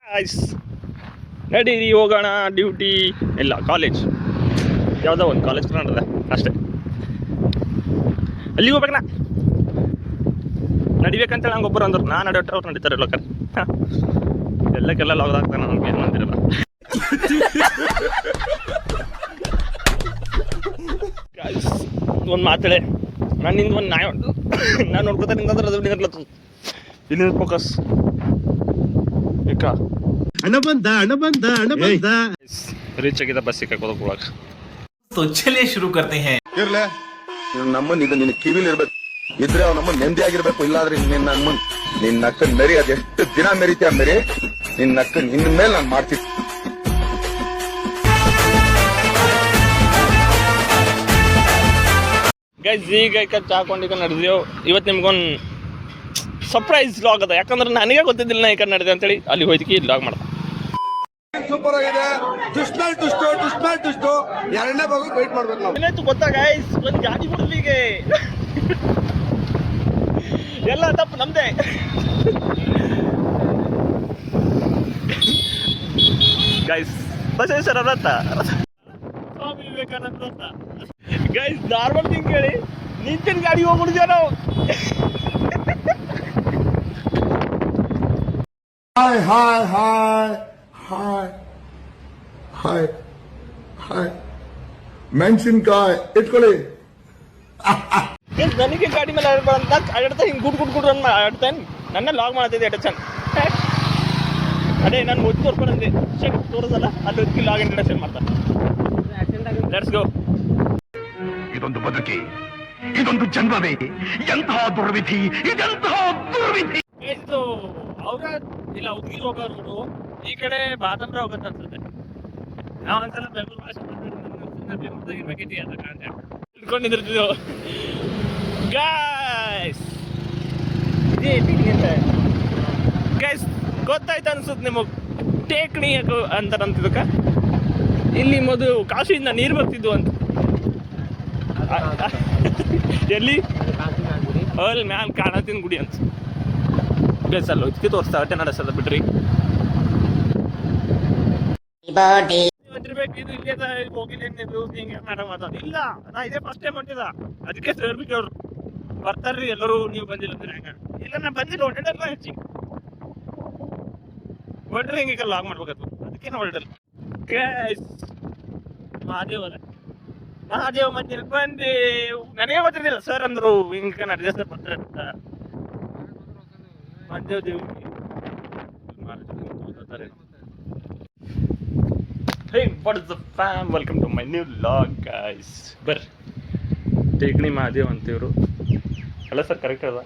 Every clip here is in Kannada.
ಆಯ್ಸ್ ನಡೀರಿ ಹೋಗೋಣ ಡ್ಯೂಟಿ ಇಲ್ಲ ಕಾಲೇಜ್ ಯಾವುದೋ ಒಂದು ಕಾಲೇಜ್ ಕಾಣದ ಅಷ್ಟೇ ಅಲ್ಲಿಗೆ ಹೋಗ್ಬೇಕಣ್ಣ ನಡಿಬೇಕಂತೇಳಿ ನಂಗೆ ಒಬ್ಬರು ಅಂದ್ರು ನಾನು ನಡಿಯೋಟ್ರೆ ಅವ್ರು ನಡೀತಾರೆ ಲೋಕರ್ ಎಲ್ಲಕ್ಕೆಲ್ಲ ಲಾಗ್ ಆಗ್ತಾನೆ ನಮ್ಗೆ ಏನು ಅಂತಿರಲ್ಲ ಒಂದು ಮಾತಾಡೆ ನಾನು ನಿಂದು ಒಂದು ನಾಯಿ ಉಂಟು ನಾನು ನೋಡ್ಕೊತಾ ನಿಂದ್ರೆ ಅದು ನಿಂದಿರ್ಲತ್ತು ಇಲ್ಲಿ ಫೋಕಸ್ ಏಕ ಹಣ ಬಂದ ರೀಚ್ ಆಗಿದೆ ಬಸ್ ಸಿಕ್ಕ ಕೂದಕ್ಕೆ तो चलिए शुरू करते हैं ಇರ್ಲೆ ನಮ್ಮನ್ ಇದು ನಿನ್ನ ಕಿವಿಲಿ ಇರ್ಬೇಕು ಇದ್ರೆ ಅವ್ ನಮ್ಮನ್ ನೆಮ್ಮದಿ ಆಗಿರ್ಬೇಕು ಇಲ್ಲಾದ್ರೆ ನಿನ್ನ ಅಕ್ಕನ್ ಮೆರಿ ಅದೆಷ್ಟು ದಿನ ಮೆರಿತೀಯ ಮೆರಿ ನಿನ್ನ ಅಕ್ಕನ್ ಇನ್ ಮೇಲೆ ನಾನು ಮಾಡ್ತೀನಿ ಗೈಸ್ ಈಗ ಚಾಕೊಂಡೀಗ ನಡೆದೇವು ಇವತ್ತು ನಿಮ್ಗೊಂದು ಸರ್ಪ್ರೈಸ್ ಲಾಗ್ ಅದ ಯಾಕಂದ್ರೆ ನನಗೆ ಗೊತ್ತಿದ್ದಿಲ್ಲ ನಾ ಈ ಕಡೆ ನಡೆದೆ ಅಂತೇಳಿ ಅಲ್ಲಿ ಹೋಯ್ತಿಗೆ ಇಲ್ಲಿ ಲಾಗ್ ಮಾಡ್ದೆ ಸೂಪರ್ ಆಗಿದೆ ಟುಷ್ಟು ಎರಡನೇ ಭಾಗ ವೇಟ್ ಮಾಡ್ಬೇಕು ನಾವು ಏನಾಯ್ತು ಗೊತ್ತಾ ಗೈಸ್ ಒಂದು ಗಾಡಿ ಬಿಡ್ಲಿಗೆ ಎಲ್ಲ ತಪ್ಪು ನಮ್ದೆ ಗೈಸ್ ಬಸವೇಶ್ವರ ವ್ರತ ಸ್ವಾಮಿ ವಿವೇಕಾನಂದ ವ್ರತ ಗೈಸ್ ನಾರ್ಮಲ್ ಥಿಂಗ್ ಹೇಳಿ ನಿಂತಿನ ಗಾಡಿ ಹೋಗ್ಬಿಡ್ತೀವಿ ನಾವು ಹಾಯ್ ಮೆಣಸಿನ್ಕಾಯಿ ಇಟ್ಕೊಳ್ಳಿ ನನಗೆ ಗಾಡಿ ಮೇಲೆ ಆಡ್ತಾ ಹಿಂಗೆ ಗುಡ್ ಅನ್ನ ಆಡ್ತಾನೆ ನನ್ನ ಲಾಗ್ ಮಾಡ್ತಿದ್ದೆ ಎಟ ಚೆಂದ ಅದೇ ನಾನು ಮುದ್ದು ತೋರ್ಕೊಂಡೆ ಚೆಕ್ ತೋರಿಸಲ್ಲ ಅಲ್ಲಿ ಹೊತ್ತಿಗೆ ಲಾಗ್ ಇಂಟ್ರಡಕ್ಷನ್ ಮಾಡ್ತಾನೆ ಲೆಟ್ಸ್ ಗೋ ಇದೊಂದು ಬದುಕಿ ಇದೊಂದು ಜನ್ಮವೇ ಎಂತಹ ದುರ್ವಿಧಿ ಇದೆಂತಹ ದುರ್ವಿಧಿ ಇದು ಅವ್ರ ಇಲ್ಲ ಉದ್ಗಿರ್ ಹೋಗೋರು ಈ ಕಡೆ ಬಾದಂಬ್ರ ಹೋಗತ್ತ ಅನ್ಸುತ್ತೆ ನಾವು ಒಂದ್ಸಲ ಬೆಂಗಳೂರು ಭಾಷೆ ಬೆಂಗಳೂರಾಗಿರ್ಬೇಕಿದೆಯಲ್ಲ ಇಟ್ಕೊಂಡಿರ್ತಿದ್ದೆವು ಗಾಯ್ಸ್ ಗೈಸ್ ಗೊತ್ತಾಯ್ತು ಅನ್ಸುತ್ತೆ ನಿಮಗೆ ಟೇಕ್ಣಿ ಅಂತಾರಂತಿದ್ದಕ್ಕ ಇಲ್ಲಿ ಮೊದಲು ಕಾಶಿಯಿಂದ ನೀರು ಬರ್ತಿದ್ವು ಅಂತ ಎಲ್ಲಿ ಅಲ್ಲಿ ಮ್ಯಾಲ್ ಕಾಣತಿನ ಗುಡಿ ಅಂತ ಬೇಸಲ್ಲ ಇದಕ್ಕೆ ತೋರಿಸ್ತಾ ಹೊಟ್ಟೆ ನಡೆಸಲ್ಲ ಬಿಡ್ರಿ ಇದು ಇಲ್ಲೇ ಹೋಗಿಲ್ಲ ಇಲ್ಲ ನಾ ಇದೇ ಫಸ್ಟ್ ಟೈಮ್ ಹೊಂಟಿದ ಅದಕ್ಕೆ ಸೇರ್ಬಿಟ್ಟು ಅವ್ರು ಬರ್ತಾರ್ರಿ ಎಲ್ಲರೂ ನೀವು ಬಂದಿಲ್ಲ ಅಂದ್ರೆ ಹಂಗ ಇಲ್ಲ ನಾ ಬಂದಿಲ್ಲ ಹೊರಡಲ್ಲ ಹೆಚ್ಚಿ ಹೊರಡ್ರೆ ಹಿಂಗೆ ಲಾಗ್ ಮಾಡ್ಬೇಕತ್ತು ಅದಕ್ಕೆ ನಾ ಹೊರಡಲ್ಲ ಮಹಾದೇವ ಮಂದಿರ ಬಂದೆ ನನಗೆ ಗೊತ್ತಿರಲಿಲ್ಲ ಸರ್ ಅಂದ್ರು ಹಿಂಗ ನಡೆದ ಸರ್ ಬರ್ತಾರೆ ಅಂತ Mahadev Dev Hey, what is the fam? Welcome to my new vlog, guys. ಬರ್ರಿ ಟೇಕಣಿ ಮಹಾದೇವ್ ಅಂತಿವರು ಅಲ್ಲ ಸರ್ ಕರೆಕ್ಟ್ ಅದ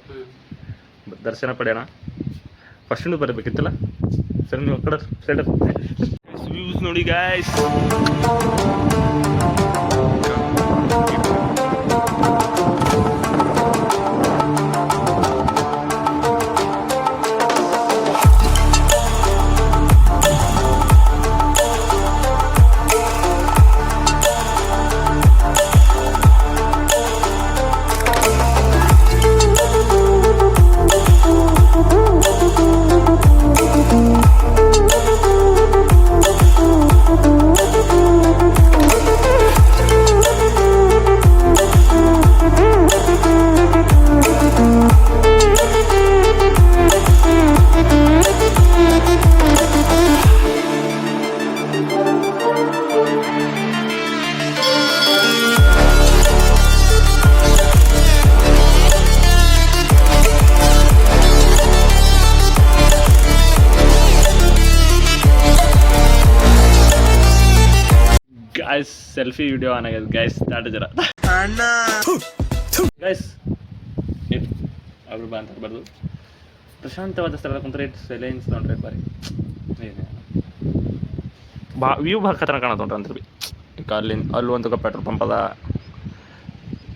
ದರ್ಶನ ಪಡೆಯೋಣ ಫಸ್ಟಿಂದು ಬರಬೇಕಿತ್ತಲ್ಲ ಸರ್ ನೀವು ಕಡೆ ಸೈಡ್ ವ್ಯೂಸ್ ನೋಡಿ guys guys selfie video on ಆಗ್ಯದ ಗೈಸ್ ದಾಟ ಜರ ಗೈಸ್ ಅವ್ರು ಬಾ ಅಂತ ಬರ್ದು ಪ್ರಶಾಂತವಾದ ಸ್ಥಳದ ಕುಂತ್ರೆ ಸೈಲೆನ್ಸ್ ನೋಡ್ರಿ ಬಾರಿ ವ್ಯೂ ಭಾಳ ಖತರ ಕಾಣತ್ತೊಂಡ್ರಿ ಅಂತ ಬಿ ಈಗ ಅಲ್ಲಿ ಒಂದು ಪೆಟ್ರೋಲ್ ಪಂಪ್ ಅದ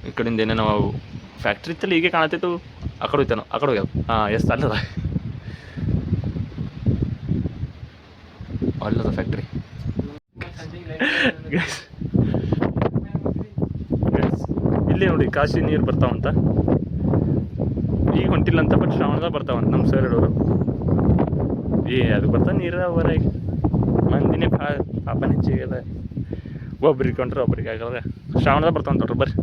ಈ ಕಡೆಯಿಂದ ಏನೇನೋ ಫ್ಯಾಕ್ಟ್ರಿ ಇತ್ತಲ್ಲ ಹೀಗೆ ಕಾಣತ್ತಿತ್ತು ಆ ಕಡೆ ಹೋಯ್ತಾನೋ ಆ ಕಡೆ ಹೋಗ್ಯಾವ ಹಾಂ ಎಷ್ಟು ಅಲ್ಲದ ಫ್ಯಾಕ್ಟ್ರಿ ಇಲ್ಲಿ ನೋಡಿ ಕಾಶಿ ನೀರು ಬರ್ತಾವಂತ ಈಗ ಹೊಂಟಿಲ್ಲ ಅಂತ ಬಟ್ ಶ್ರಾವಣದಾಗ ಬರ್ತಾವಂತ ನಮ್ಮ ಸರ್ ಹೇಳೋರು ಅದು ಬರ್ತಾನೆ ನೀರ ಹೊರಗೆ ಮಂದಿನೇ ಭಾಳ ಪಾಪನ ಹೆಚ್ಚಿಗೆ ಒಬ್ರಿಗೆ ಕೊಂಡ್ರೆ ಒಬ್ರಿಗೆ ಆಗಲ್ಲ. ಶ್ರಾವಣದಾಗ ಬರ್ತಾವಂತವ್ರು ಬರ್ರಿ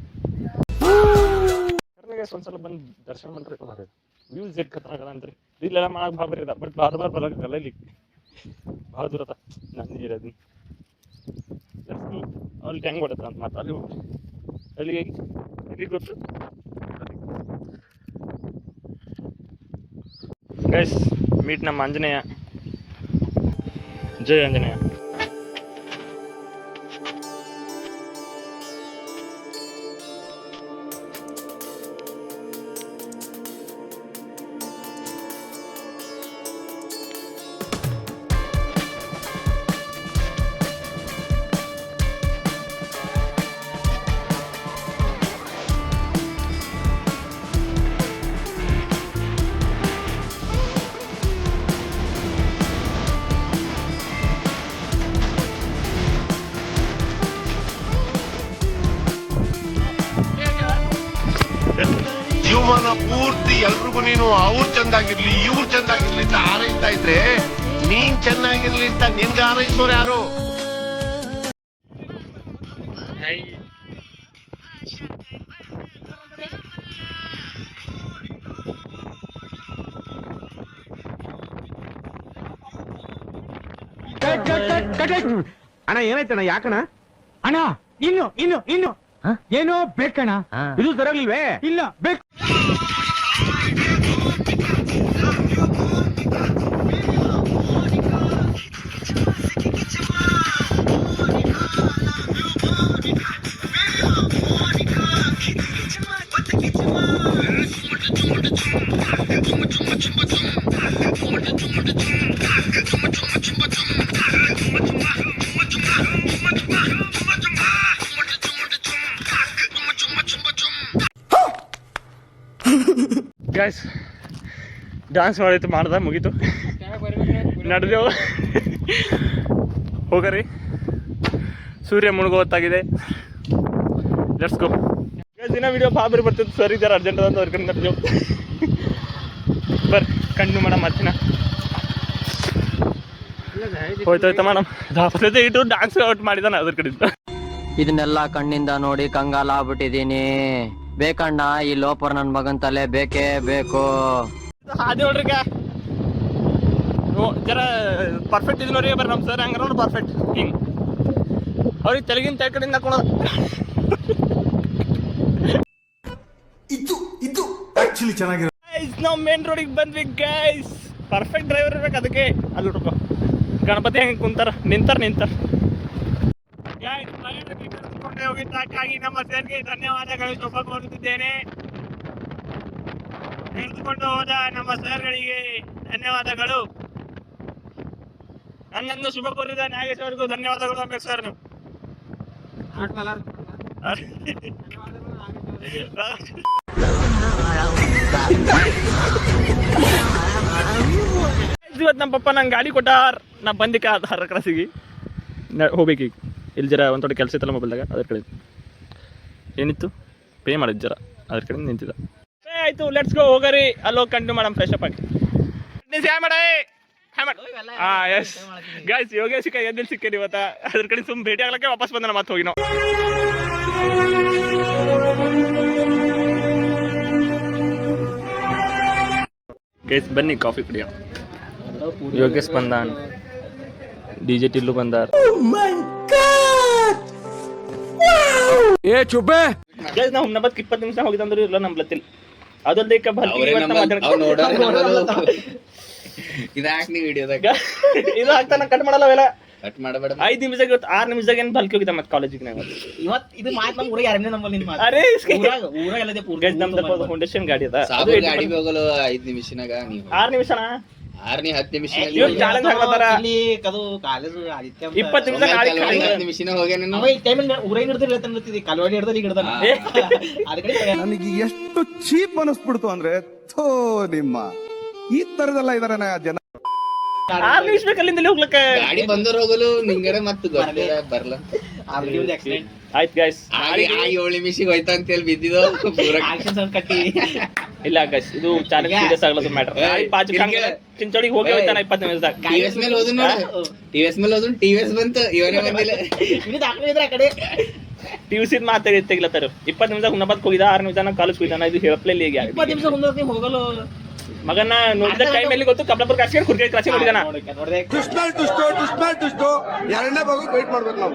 ಒಂದ್ಸಲ ಬಂದು ದರ್ಶನ ಮಾಡ್ರಿ. ವ್ಯೂಸ್ ಎಟ್ ಖತರಾಗದ ಅಂತ್ರಿ. ಇಲ್ಲೆಲ್ಲ ಮಾಡಕ್ಕೆ ಭಾಳ ಬರೀ ಬಟ್ ಬಾರ್ ಬರೋಕ್ಕಾಗಲ್ಲ ಇಲ್ಲಿ ಭಾಳ ದೂರ ಅದ ನಾನು ಇರೋದು. ಅಲ್ಲಿ ಹೆಂಗೆ ಹೊಡತ್ತ ಅಂತ ಮಾತು ಅಲ್ಲಿ ಅಲ್ಲಿಗೆ ಇಲ್ಲಿ ಗೊತ್ತು ಗೈಸ್. ಮೀಟ್ ನಮ್ಮ ಆಂಜನೇಯ. ಜೈ ಆಂಜನೇಯ. ಜೀವಮಾನ ಪೂರ್ತಿ ಎಲ್ರಿಗೂ ನೀನು ಅವ್ರು ಚಂದಾಗಿರ್ಲಿ ಇವ್ರು ಚಂದಾಗಿರ್ಲಿ ಅಂತ ಹಾರೈಸ್ತಾ ಇದ್ರೆ ನೀನ್ ಚೆನ್ನಾಗಿರ್ಲಿ ಅಂತ ನಿನ್ಗೆ ಹಾರೈಸೋರು ಯಾರು? ಅಣ್ಣ ಏನಾಯ್ತಣ್ಣ? ಯಾಕಣ್ಣ ಅಣ್ಣ? ಇನ್ನು ಏನೋ ಬೇಕಣ್ಣ. ಇದು ಸರಿಯಾಗ್ಲಿಲ್ವೇ? ಇಲ್ಲ ಬೇಕು. ಗಾಯ್ಸ್ ಡ್ಯಾನ್ಸ್ ಮಾಡಿತ್ತು ಮಾಡ್ದ ಮುಗೀತು ನಡೆದೇವು ಹೋಗರಿ. ಸೂರ್ಯ ಮುಳುಗೋ ಹೊತ್ತಾಗಿದೆ. Let's go. ದಿನ ವಿಡಿಯೋ ಬಾಬರಿ ಬರ್ತಿತ್ತು ಸರ್ ಇದ್ದಾರೆ ಅರ್ಜೆಂಟ್ ಅಂತ ಅವ್ರ ಕಡೆ ನಡೆದೇವು. ಬರ್ರಿ ಕಂಡು ಮೇಡಮ್ ಮತ್ತಿನ ಹೋಯ್ತೋಯ್ತ ಮೇಡಮ್ ದಾಪಸತೆ ಇಟ್ಟು ಡ್ಯಾನ್ಸ್ ಔಟ್ ಮಾಡಿದಾನೆ ಅದ್ರ ಕಡೆಯಿಂದ. ಇದನ್ನೆಲ್ಲ ಕಣ್ಣಿಂದ ನೋಡಿ ಕಂಗಾಲ ಆಗ್ಬಿಟ್ಟಿದೀನಿ. ಬೇಕಣ್ಣ ಈ ಲೋಪರ್ ನನ್ ಮಗನ್ ತಲೆ ಬೇಕೇ ಬೇಕು. ಅದೇ ನೋಡ್ರಿ ಜರ ಪರ್ಫೆಕ್ಟ್ ಇದು ನೋಡ್ರಿ ಬರ್ರಿ ನಮ್ಮ ಸರ್ ಹಂಗ ನೋಡಿ ಪರ್ಫೆಕ್ಟ್ ಹಿಂಗ್ ಅವ್ರಿಗೆ ತೆಲಗಿನ ತಲೆ ಕಡೆಯಿಂದ ಹಾಕೋಣ. ಇದು ಆಕ್ಚುಲಿ ಚೆನ್ನಾಗಿರೋ. ನಾವು ಮೇನ್ ರೋಡಿಗೆ ಬಂದ್ವಿ ಗೈಸ್. ಪರ್ಫೆಕ್ಟ್ ಡ್ರೈವರ್ ಇರ್ಬೇಕು ಅದಕ್ಕೆ. ಅಲ್ಲಿ ಹುಡುಕ ಗಣಪತಿ ಹೆಂಗೆ ಕುಂತಾರ ನಿಂತಾರ ಹೋಗಿದ್ದಕ್ಕಾಗಿ ನಮ್ಮ ಸರ್ಗೆ ಧನ್ಯವಾದಗಳು ಶುಭಕೋರುತ್ತಿದ್ದೇನೆ. ಹಿಡಿದುಕೊಂಡು ಹೋದ ನಮ್ಮ ಸರ್ಗಳಿಗೆ ಧನ್ಯವಾದಗಳು. ನನ್ನನ್ನು ಶುಭ ಕೋರಿದ ನಾಗೇಶ್ ಅವರಿಗೂ ಧನ್ಯವಾದಗಳು. ಅಂಬೇಡ್ ಸರ್ ಇವತ್ತು ನಮ್ಮ ಪಪ್ಪ ನಂಗೆ ಗಾಡಿ ಕೊಟ್ಟಾರ. ನಾ ಬಂದಿಕ್ಕ ಆಧಾರ ಕ್ರಾಸಿಗೆ ಹೋಗ್ಬೇಕೀಗ. ಇಲ್ಲಿ ಜರ ಒಂದು ಥೋಡೆ ಕೆಲಸ ಇತ್ತಲ್ಲ ಮೊಬೈಲ್ದಾಗ ಅದ್ರ ಕಡೆ ಏನಿತ್ತು ಪೇ ಮಾಡಿದ್ದು ಜರ ಅದ್ರ ಕಡೆ ನಿಂತಿದ್ದ. ಆಯಿತು ಲೆಟ್ಸ್ ಗೋ ಹೋಗರಿ. ಅಲ್ಲೋಗಿ ಕಂಟಿನ್ಯೂ ಮಾಡಮ್ ಫ್ರೆಶ್ ಅಪ್ ಆಗಿ. ಎಸ್ ಗಾಯ್ಸ್ ಯೋಗೇಶ್ ಎದ್ದಲ್ಲಿ ಸಿಕ್ಕೇನಿ ಇವತ್ತ. ಅದ್ರ ಕಡೆ ಸುಮ್ಮನೆ ಭೇಟಿ ಆಗ್ಲಿಕ್ಕೆ ವಾಪಸ್ ಬಂದ ಮತ್ತೆ ಹೋಗಿ ನಾವು. ಗೈಸ್ ಬನ್ನಿ ಕಾಫಿ ಕುಡಿಯೋಣ. ಯೋಗೇಶ್ ಬಂದಾನ್, DJ ಟಿಲ್ಲು ಬಂದಾರ. ಏ ಚುಬ್ಬೆ ಗೈಸ್ ನಾವು 20 ನಿಮಿಷ ಹೋಗಿದಂದ್ರೆ ಇಲ್ಲ ನಂಬ್ಲತ್ತಿಲ್ಲ. ಅದೊಂದೇ ಇದು ಆಗ್ತಾನ ಕಟ್ ಮಾಡಲ್ಲವೆಲ್ಲ. 5 ನಿಮಿಷ 6 ನಿಮಿಷದಾಗ ಏನು ಬಲ್ಕಿ ಹೋಗಿದ್ದ ಮತ್ತೆ ಕಾಲೇಜಿಗೆ ನಾವು. ಇದು ಮಾತು ನಮ್ಮ ಊರಿಗೆ ಯಾರನ್ನೇ ನಂಬಲ್ಲ ನಿಮ್ಮ ಮಾತು. ಅರೆ ಊರಾಗೆಲ್ಲದೆ ಗೈಸ್ ನಮ್ದು ಫೌಂಡೇಶನ್ ಗಾಡಿ ಅದ. ಗಾಡಿ ಹೋಗಲು 5 ನಿಮಿಷನಾಗ ನೀವು 6 ನಿಮಿಷನಾ 10 ನಿಮಿಷ ಚಾಲೆಂಜ್ ಹಾಕ್ಲತ್ತಾರ. ಇಲ್ಲಿ ಕದು ಕಾಲೇಜು ಆದಿತ್ಯ 20 ನಿಮಿಷ ಗಾಡಿ 10 ನಿಮಿಷನ ಹೋಗ್ಯ ನೀನು. ಅವ ಈ ಟೈಮಿಂಗ್ ಊರಾಗ ಹಿಡ್ದಿಲ್ಲ ತಂದಿರ್ತಿದ್ದಿ. ಕಲ್ವಾಡಿ ಹಿಡ್ದಲ್ಲಿ ಈಗ ಹಿಡ್ದಾನ. ಅದಕ್ಕೆ ನನಗೆ ಎಷ್ಟು ಚೀಪ್ ಅನಿಸ್ಬಿಡ್ತು ಅಂದ್ರೆ ಥೋ ನಿಮ್ಮ ಈ ತರದೆಲ್ಲ ಇದಾರೆ ಜನ. 6 ನಿಮಿಷ ಬೇಕಲ್ಲಿಂದ ಹೋಗ್ಲಕ್ಕ. ಗಾಡಿ ಬಂದವ್ರು ಹೋಗಲು ನಿಂಗಡೆ ಮತ್ತೆ ಗೊತ್ತಿಲ್ಲ ಬರಲ್ಲ. ಆಲ್ರೆಡಿ ಒಂದು ಆಕ್ಸಿಡೆಂಟ್ ಆಯ್ತು ಗೈಸ್. ಆಗಿ 7 ನಿಮಿಷಕ್ಕೆ ಹೋಯ್ತಾ ಅಂತ ಹೇಳಿ ಬಿದ್ದಿದ್ದು ಪೂರ ಆಕ್ಷನ್ ಸೌಂಡ್ ಕಟ್ಟಿ ಇಲ್ಲ ಗೈಸ್, ಇದು ಚಾಲೆಂಜ್ ಸೀರಿಯಸ್ ಆಗ್ಲದು ಮ್ಯಾಟರ್. ಚಿಂಚೋಳಿಗೆ ಹೋಗಿ ಹೋಯ್ತಾನ 20 ನಿಮಿಷದಾಗ. ಟಿವಿಎಸ್ ಮೇಲೆ ಹೋದ್ರು ನೋಡು, ಟಿವಿಎಸ್ ಮೇಲೆ ಹೋದ್ರು, ಟಿವಿಎಸ್ ಬಂತು, ಇವನೇ ಬಂದಿಲ್ಲ. ಇದು ದಾಖಲೆ ಇದ್ರೆ ಆ ಕಡೆ ಟಿವಿಸಿ ತೆಗಿಲತ್ತಾರ. 20 ನಿಮಿಷ ಹುಣ್ಣಬಾದ್ ಹೋಗಿದ, 6 ನಿಮಿಷ ಕಾಲೇಜ್ ಹೋಗಿದ್ದಾನ. ಇದು ಹೇಳಪ್ಲೇ ಈಗ 20 ನಿಮಿಷ ಮುಂದೆ ನೀವು ಹೋಗಲು ಮಗನ ನೋಡಿದ ಟೈಮ್ ಎಲ್ಲಿ ಗೊತ್ತು? ಕಬ್ಲಾಪುರ ಕಾಶಿ ಕುರ್ಕೆ ಕ್ರಾಸಿ ಮಾಡಿದಾನ. ನೋಡಿದೆ ಎರಡನೇ ಭಾಗ ವೇಟ್ ಮಾಡ್ಬೇಕು ನಾವು.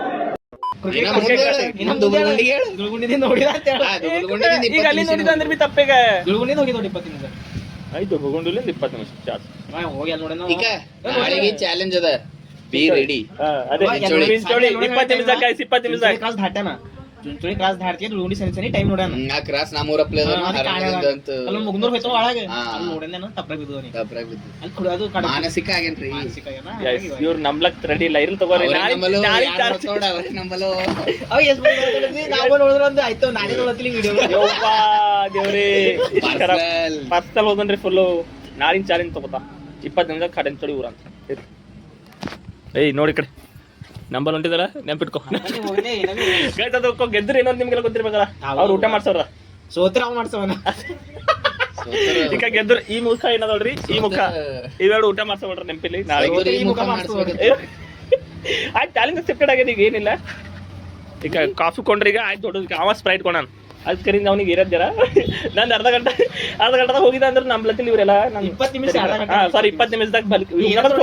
ಇನ್ನೊಂದು ದುಗುಲ್ಗುಂಡಿಗೆ ಹೇಳು. ಗುಳ್ಗುಂಡಿದಿಂದ ನೋಡಿದ ಅಂತ ಹೇಳ. ದುಗುಲ್ಗುಂಡಿದಿಂದ ಈಗ ಅಲ್ಲಿ 20 ನೋಡಿದ ಅಂದ್ರೆ ಬಿ ತಪ್ಪೇಗ. ಗುಳ್ಗುಂಡಿಯಿಂದ ಹೋಗಿ ನೋಡಿ 20 ನಿಮಿಷ. ಆಯ್ತು ದುರ್ಗುಂಡಿಲಿಂದ 20 ನಿಮಿಷ ಚಾರ್ಜ್. ಹೋಗಿ ಅಲ್ಲಿ ನೋಡೋಣ. ಈಗ ನಾಳೆಗೆ ಚಾಲೆಂಜ್ ಅದ, ಬಿ ರೆಡಿ. ಅದೇ ಚಿಂಚೋಳಿ 20 ನಿಮಿಷ ಗೈಸ್, 20 ನಿಮಿಷ. ಕ್ಲಾಸ್ ಧಾಟನ ಚುಂಚುಳಿ ಕ್ಲಾಸ್ ಧಾಡ್ತಿಗೆ ಗುಳ್ಗುಂಡಿ ಸನಿ ಟೈಮ್ ನೋಡೋಣ. ಆ ಕ್ರಾಸ್ ನಮ್ಮೂರ ಪ್ಲೇ ಅಂತ ಅಲ್ಲಿ ಮುಗ್ನೂರ್ ಹೋಯ್ತು ಒಳಗೆ. ಹಾ. ಅಲ್ಲಿ ನೋಡೇನ ತಪ್ಪಾಗಿ ಬಿದ್ದು ನೀ. ತಪ್ರಾಗ ಬಿದ್ದು ಅಲ್ಲಿ ಕುಡಿ ಅದು ಕಡೆ ಮಾನಸಿಕ ಆಗೇನ್ರಿ. ಗೈಸ್ ಇವ್ರು ನಂಬ್ಲಕ್ ರೆಡಿ ಇಲ್ಲ. ಇರ್ಲಿ ತಗೋರಿ. ನಮ್ಮಲ್ಲೂ ನಾಳೆ ಯಾರ್ ಚಾರ್ಜ್ ಬರ್ತಾವ್ರ ಅವ್ರೇ ನಮ್ಮಲ್ಲೂ. ಅವ ಎಷ್ಟು ಬಂದಿದ್ವಿ ನಾವು ನೋಡಿದ್ರೆ ಒಂದು ಆಯ್ತು. ನಾನೇ ನೋಡತ್ಲಿ ವಿಡಿಯೋ. ಯವ್ವಾ ದೇವ್ರಿ ಪರ್ಸನಲ್ ಹೋದನ್ರಿ ಫುಲ್ಲು. ನಾಳಿನ ಚಾಲೆಂಜ್ ತಗೋತಾ 20 ನಿಮಿಷ ಕಡೆ ಚಳಿ ಊರ ಅಂತ. ಏಯ್ ನೋಡಿ ಕಡೆ ನಂಬಲ್ ಹೊಂಟಿದಲ್ಲ, ನೆನ್ಪಿಟ್ಕೊ ಗೈಸ್. ಅದು ಗೆದ್ರೆ ಏನೋ ನಿಮ್ಗೆಲ್ಲ ಗೊತ್ತಿರ್ಬೇಕಲ್ಲ. ಅವ್ರು ಊಟ ಮಾಡ್ಸವ್ರ, ಸೋತ್ರ ಅವ್ ಮಾಡ್ಸವನ. ಈಗ ಗೆದ್ರು ಈ ಮುಖ ಏನದಲ್ರಿ, ಈ ಮುಖ ಇವೆರಡು ಊಟ ಮಾಡ್ಸೋಳ್ರಿ ನೆನಪಿಲ್ಲಿ. ನಾಳೆ ಈ ಮುಖ ಮಾಡಿಸ್ಬೇಕು. ಆಯ್ತು ಚಾಲೆಂಜ್ ಅಕ್ಸೆಪ್ಟೆಡ್ ಆಗ್ಯದ. ಈಗ ಏನಿಲ್ಲ, ಈಗ ಕಾಫಿ ಕೊಂಡ್ರಿ. ಈಗ ಆಯ್ತು ದೊಡ್ಡದು ಅವ ಸ್ಪ್ರೈಟ್ ಕೊಡೋಣ. ಅದ್ ಕರಿಂದ ಅವ್ನಿಗೆ ಇರೋದ್ಯಾರ. ನಾನು ಅರ್ಧ ಗಂಟೆದಾಗ ಹೋಗಿದ್ದ ಅಂದ್ರೆ ನಂಬ್ಲತ್ತಿಲ್ಲ ಇವರೆಲ್ಲ. 20 ನಿಮಿಷ ಸಾರಿ 20 ನಿಮಿಷದಾಗ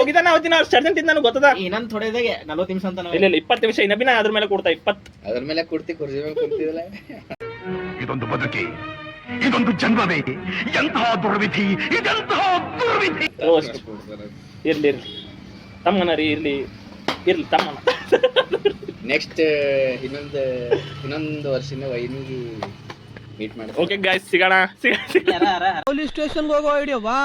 ಹೋಗಿದ್ದ. ನಾವು ದಿನ ಸರ್ಜೆಂಟ್ ಇದ್ದು ನನಗೆ ಗೊತ್ತದ. ಏನಂತ ಥೋಡೆದಾಗೆ 40 ನಿಮಿಷ ಅಂತ ಇಲ್ಲ 20 ನಿಮಿಷ ಇನ್ನಬಿನ ಅದ್ರ ಮೇಲೆ ಕೊಡ್ತಾ 20. ಅದ್ರ ಮೇಲೆ ಕುರ್ತಿ ಕುರ್ಜಿ ಮೇಲೆ ಕುರ್ತಿದಲ್ಲ. ಇದೊಂದು ಬದುಕಿ, ಇದೊಂದು ಜನ್ಮವೇ, ಎಂತಹ ದುರ್ವಿಧಿ, ಇದೆಂತಹ ದುರ್ವಿಧಿ. ಇರ್ಲಿ ತಮ್ಮನ ರೀ, ಇರ್ಲಿ ತಮ್ಮನ. ನೆಕ್ಸ್ಟ್ ಇನ್ನೊಂದು ವರ್ಷದಿಂದ ವೈನಿಗೆ ಮೀಟ್ ಮಾಡ್ತಾರೆ. ಓಕೆ ಗೈಸ್, ಸಿಗೋಣ. ಪೊಲೀಸ್ ಸ್ಟೇಷನ್ಗೆ ಹೋಗೋ ಐಡಿಯಾ ವಾ.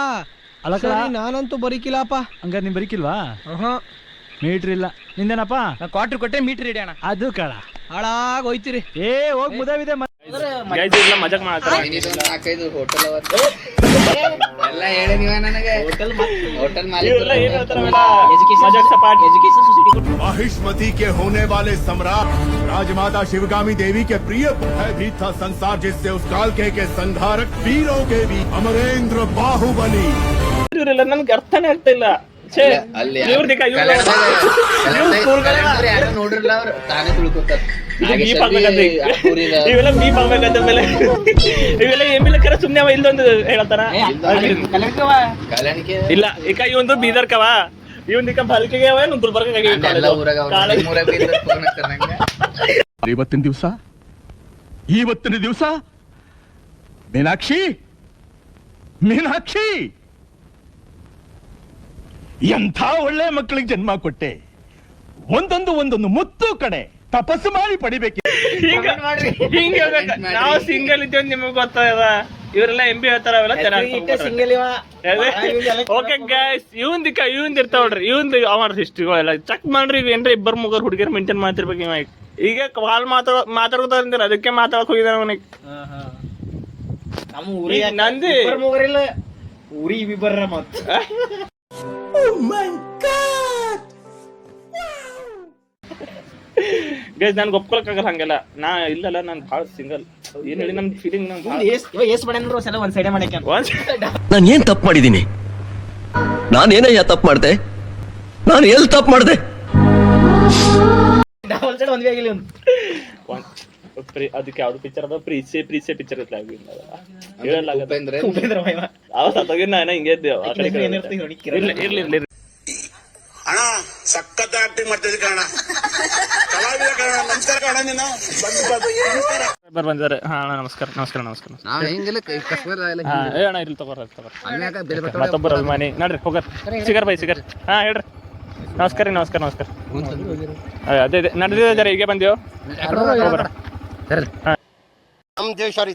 ಅಲ್ಲ ನಾನಂತೂ ಬರೀಕಿಲ್ಲಪ್ಪ. ಹಂಗಾರೆ ನೀನ್ ಬರೀಕಿಲ್ವಾ? ಮೀಟ್ರ್ ಇಲ್ಲ ನಿಂದೇನಪ್ಪ? ಕ್ವಾರ್ಟರ್ ಕೊಟ್ಟೆ ಮೀಟರ್ ಇಡ್ಯಾಣ. ಅದು ಕಳ ಹಾಳಾಗ್ ಹೋಯ್ತಿರಿ. ಹೋಗ್ ಮುದಾವಿದೆ. ಗೈಸ್ ಇಲ್ಲ ಮಜಾಕ್ ಮಾಡ್ತಾರೆ. 4-5 ಹೋಟೆಲ್ ಅವತ್ತು ಎಲ್ಲ ಹೇಳಿ ನೀವ ನನಗೆ. ಹೋಟೆಲ್ ಇವ್ರೆಲ್ಲ ಏನ್ ಮಾಲೀಕ ಹೇಳ್ತಾರಲ್ಲ, ಮಜಾಕ್ ಸಪಾಟ್. ಎಜುಕೇಶನ್ ಸೊಸೈಟಿ महिष्मति के होने वाले सम्राट राजमाता शिवगामी देवी के प्रिय भयभीत था संसार, जिससे उस काल के संहारक वीरों के भी अमरेंद्र बाहुबली. ಇವರೆಲ್ಲ ನನ್ಗೆ ಅರ್ಥನೇ ಆಗ್ತಾ ಇಲ್ಲ. ಅಲ್ಲಿ ಇವ್ರದಿಕ್ಕ ಯಾರು ನೋಡ್ರಲ್ಲ ಅವ್ರು ತಾನೇ ತಿಳ್ಕೊತಾರೆ. ಇವೆಲ್ಲ ಬೀಪ್ ಆಗ್ಬೇಕಂತ ಮೇಲೆ ಇವೆಲ್ಲ ಎಮ್ಮಿಲ್ಲ ಕರ ಸುಮ್ನೆ ಅವ ಇಲ್ಲೊಂದು ಹೇಳ್ತಾರ. ಕಲ್ಯಾಣಿಕೆ ಇಲ್ಲ ಈಗ ಇವಂದು ಬೀದರ್ ಕವ, ಇವಂದಿಕ್ಕ ಬಲ್ಕಿಗೆ ಅವ ಗುಲ್ಬರ್ಗ. ಎಲ್ಲ ಊರಾಗ ಫೋನ್ ಹಚ್ತಾರೆ ನಂಗೆ. ಇವತ್ತಿನ ದಿವಸ ಮೀನಾಕ್ಷಿ ಎಂಥ ಒಳ್ಳೆ ಮಕ್ಕಳಿಗೆ ಜನ್ಮ ಕೊಟ್ಟೆ. ಒಂದೊಂದು ಮುತ್ತು ಕಡೆ ತಪಸ್ಸು ಮಾಡಿ ಪಡಿಬೇಕು. ಹಿಂಗೆ ನಾವು ಸಿಂಗಲ್ ಇದ್ದೇವೆ ನಿಮಗೆ ಗೊತ್ತಾಗದ. ಇವರೆಲ್ಲ MB ಹೇಳ್ತಾರ, ಅವೆಲ್ಲ ಸಿಂಗಲ್ ಓಕೆ ಗೈಸ್. ಇವಂದ್ ಇರ್ತಾವಲ್ರಿ, ಇವಂದ್ ಅವ ಹಿಸ್ಟ್ರಿಗಳೆಲ್ಲ ಚೆಕ್ ಮಾಡ್ರಿ. ಏನ್ರಿ 2-3 ಹುಡುಗಿಯರ್ ಮೇಂಟೈನ್ ಮಾಡ್ತಿರ್ಬೇಕು. ಇವ ಈಗ ಕಾಲ್ ಮಾತಾಡ್ಕೋತಾರ, ಅದಕ್ಕೆ ಮಾತಾಡಕ್ ಹೋಗಿದ್ದಾನ ಅವನಿಗೆ. ನಮ್ಮ ಊರಿಗೆ ನಂದಿ ಮೂವರಿಲ್ಲ, ಊರಿಗೆ ಬರ್ರ ಮತ್. ಗೈಸ್ ನನ್ಗೆ ಒಪ್ಕೊಳಕ್ಕಾಗಲ್ಲ ಹಂಗೆಲ್ಲ. ಇಲ್ಲಲ್ಲ ನಾನು ಭಾಳ ಸಿಂಗಲ್. ಏನ್ ಹೇಳಿ ನನ್ ಫೀಲಿಂಗ್ ಎಸ್ ಮಾಡ್ಯಾನ್ರು ಸಲ ಒಂದ್ ಸೈಡೆ ಮಾಡಕ್ಕೆ. ನಾನು ಏನ್ ತಪ್ಪು ಮಾಡಿದ್ದೀನಿ? ನಾನೇನಯ್ಯ ತಪ್ಪು ಮಾಡ್ದೆ? ನಾನು ಎಲ್ಲಿ ತಪ್ಪು ಮಾಡ್ದೆ? ಒಂದ್ ಸೈಡ್ ಒಂದ್ವೇ ಆಗಿಲ್ಲ ಒಂದು. ಅದಕ್ಕೆ ಯಾವ್ದು ಪಿಕ್ಚರ್ ಅದ? ಪ್ರೀಸೆ ಪಿಕ್ಚರ್ ಇರ್ಲ ಹೇಳಲ್ಲ. ಉಪೇಂದ್ರ ಮೈವ ಅವ ಸತ್ತೋಗಿನ ಹಿಂಗೆ ಇದ್ದೇವೆ. ಇರ್ಲಿ ಅಣ್ಣ ಸಖತ್ ಆಕ್ಟಿಂಗ್ ಮಾಡ್ತಿದ್ದೆ ಕಣ, ಕಲಾವಿದ ಕಣ. ನಮಸ್ಕಾರ ಕಣ, ನೀನು ಬಂದಿದ್ದಾರೆ. ಹಾ ಅಣ್ಣ ನಮಸ್ಕಾರ. ಅಣ್ಣ ಇರ್ಲಿ ತಗೋರ ಮತ್ತೊಬ್ಬರು ಅಭಿಮಾನಿ ನೋಡ್ರಿ. Hogar cigar by cigar. ಹಾ ಹೇಳ್ರಿ. ನಮಸ್ಕಾರ. ಅದೇ ನಡೆದಿದೆ ಈಗ ಬಂದೇವು. ನಮ್ ದೇಶ ರೀ,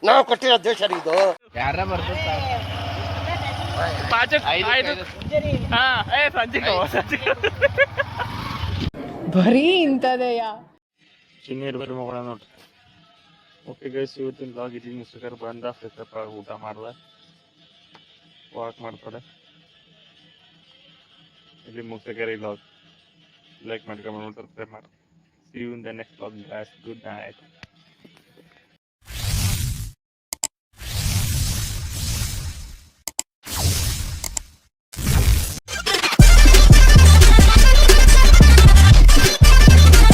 ನಾವು ಕೊಟ್ಟಿರೋ ದೇಶ ಇದು. ಯಾರ ಬರ್ತಾರೆ ಬರೀ ಇಂಥದೆಯಾ ಚಿನ್ನೀರ್ ಬರಿ ಮಗಳ ನೋಡ್ರಿ. ಓಕೆ ಗೈಸ್, ಇವತ್ತಿನ ಲಾಗ್ ಇದೀನಿ. ಸುಗರ್ ಬಂದ ಫ್ರೆಶಪ್ ಆಗಿ ಊಟ ಮಾಡ್ದ, ವಾಕ್ ಮಾಡ್ತಾರೆ. ಇಲ್ಲಿ ಮುಗಿಸ್ತಾರೆ ಲಾಗ್. ಲೈಕ್ ಮಾಡಿ, ಕಮೆಂಟ್ ಮಾಡಿ, ಸಬ್ಸ್ಕ್ರೈಬ್ ಮಾಡಿ. See you in the next vlog, guys. Good night.